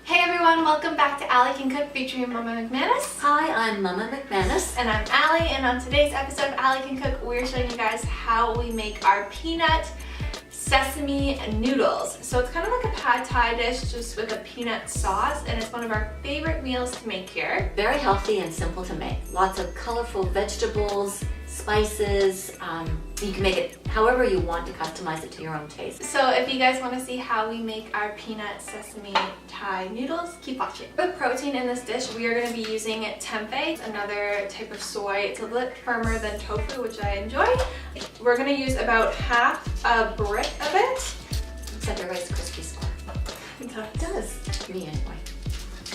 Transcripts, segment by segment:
Hey everyone, welcome back to Allie Can Cook featuring Mama McManus. Hi, I'm Mama McManus. And I'm Allie, and on today's episode of Allie Can Cook, we're showing you guys how we make our peanut sesame noodles. So it's kind of like a pad thai dish just with a peanut sauce, and it's one of our favorite meals to make here. Very healthy and simple to make. Lots of colorful vegetables, spices. You can make it however you want to customize it to your own taste. So if you guys want to see how we make our peanut sesame Thai noodles, keep watching. For the protein in this dish, we are going to be using tempeh, another type of soy. It's a bit firmer than tofu, which I enjoy. We're going to use about half a brick of it. It's like a Rice Krispie square. It does. To me anyway.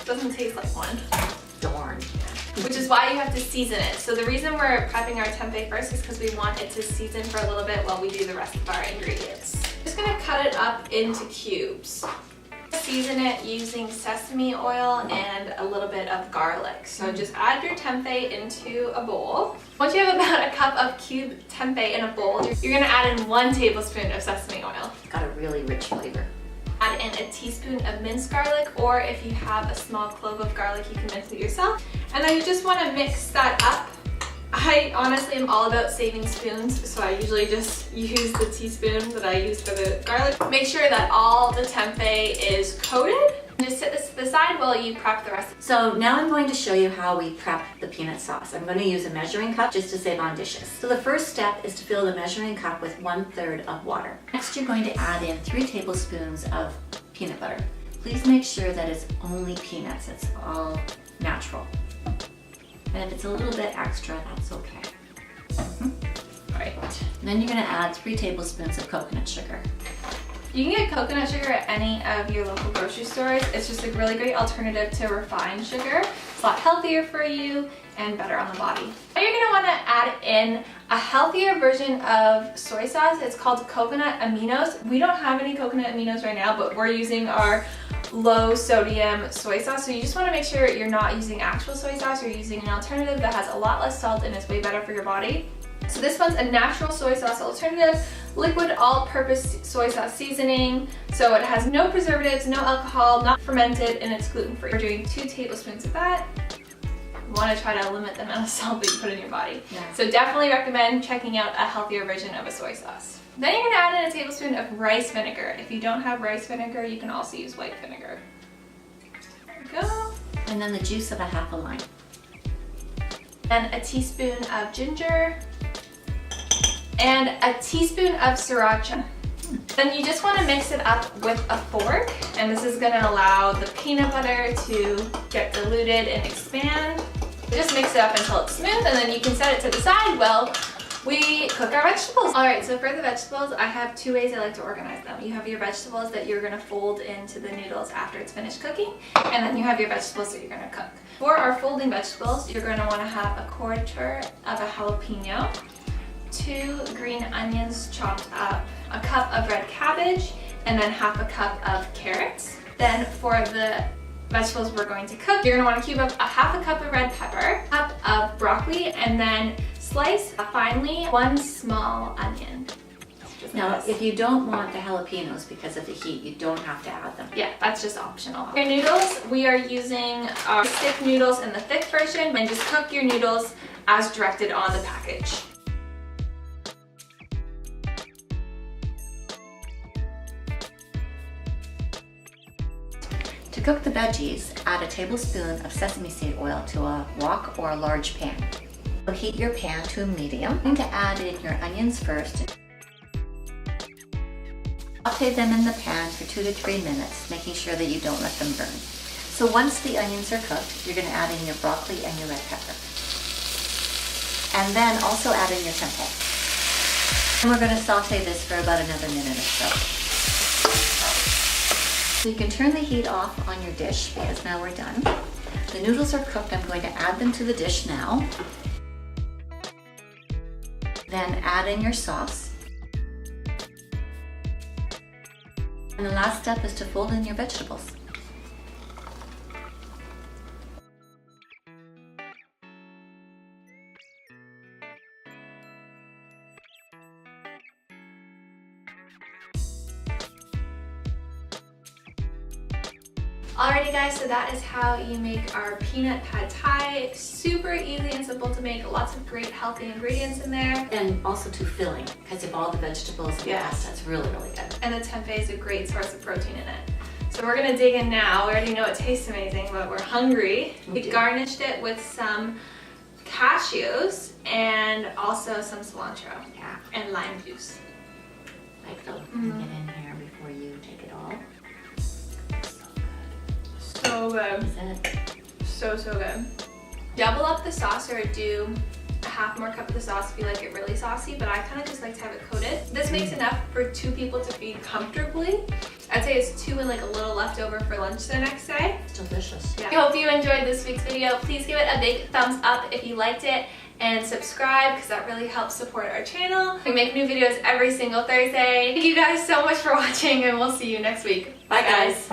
Doesn't taste like one. Darn. Which is why you have to season it. So the reason we're prepping our tempeh first is because we want it to season for a little bit while we do the rest of our ingredients. Just gonna cut it up into cubes. Season it using sesame oil and a little bit of garlic. So just add your tempeh into a bowl. Once you have about a cup of cube tempeh in a bowl, you're gonna add in 1 tablespoon of sesame oil. It's got a really rich flavor. Add in a teaspoon of minced garlic, or if you have a small clove of garlic, you can mince it yourself. And then you just want to mix that up. I honestly am all about saving spoons, so I usually just use the teaspoon that I use for the garlic. Make sure that all the tempeh is coated. Just set this to the side while you prep the rest. So now I'm going to show you how we prep the peanut sauce. I'm going to use a measuring cup just to save on dishes. So the first step is to fill the measuring cup with 1/3 of water. Next, you're going to add in 3 tablespoons of peanut butter. Please make sure that it's only peanuts. It's all natural. And if it's a little bit extra, that's okay. Right. And then you're going to add 3 tablespoons of coconut sugar. You can get coconut sugar at any of your local grocery stores. It's just a really great alternative to refined sugar. It's a lot healthier for you and better on the body. Now you're going to want to add in a healthier version of soy sauce. It's called coconut aminos. We don't have any coconut aminos right now, but we're using our low sodium soy sauce. So you just want to make sure you're not using actual soy sauce. You're using an alternative that has a lot less salt and is way better for your body. So this one's a natural soy sauce alternative, liquid all-purpose soy sauce seasoning. So it has no preservatives, no alcohol, not fermented, and it's gluten-free. We're doing 2 tablespoons of that. You want to try to limit the amount of salt that you put in your body. Yeah. So definitely recommend checking out a healthier version of a soy sauce. Then you're going to add in a tablespoon of rice vinegar. If you don't have rice vinegar, you can also use white vinegar. There we go. And then the juice of a half a lime. Then a teaspoon of ginger. And a teaspoon of sriracha. Then you just want to mix it up with a fork, and this is going to allow the peanut butter to get diluted and expand. Just mix it up until it's smooth, and then you can set it to the side while we cook our vegetables. Alright, so for the vegetables, I have 2 ways I like to organize them. You have your vegetables that you're going to fold into the noodles after it's finished cooking, and then you have your vegetables that you're going to cook. For our folding vegetables, you're going to want to have a 1/4 of a jalapeno, 2 green onions chopped up, a cup of red cabbage, and then half a cup of carrots. Then for the vegetables we're going to cook, you're going to want to cube up a half a cup of red pepper, a cup of broccoli, and then slice finely 1 small onion. Now, if you don't want the jalapenos because of the heat, you don't have to add them. Yeah, that's just optional. Your noodles, we are using our stick noodles in the thick version, and just cook your noodles as directed on the package. To cook the veggies, add a tablespoon of sesame seed oil to a wok or a large pan. Heat your pan to a medium. You're going to add in your onions first. Saute them in the pan for 2 to 3 minutes, making sure that you don't let them burn. So once the onions are cooked, you're going to add in your broccoli and your red pepper. And then also add in your tempeh. And we're going to saute this for about another minute or so. So you can turn the heat off on your dish because now we're done. The noodles are cooked. I'm going to add them to the dish now. Then add in your sauce. And the last step is to fold in your vegetables. Alrighty guys, so that is how you make our peanut pad thai. Super easy and simple to make, lots of great healthy ingredients in there. And also too filling, because you have all the vegetables and pasta. It's really, really good. And the tempeh is a great source of protein in it. So we're gonna dig in now. We already know it tastes amazing, but we're hungry. We garnished it with some cashews and also some cilantro. Yeah. And lime juice. Like they'll get in here before you take it all. So good. Is it? So good. Double up the sauce or do a half more cup of the sauce if you like it really saucy, but I kind of just like to have it coated. This makes enough for 2 people to feed comfortably. I'd say it's 2 and like a little left over for lunch the next day. It's delicious. Yeah. I hope you enjoyed this week's video. Please give it a big thumbs up if you liked it and subscribe because that really helps support our channel. We make new videos every single Thursday. Thank you guys so much for watching and we'll see you next week. Bye guys.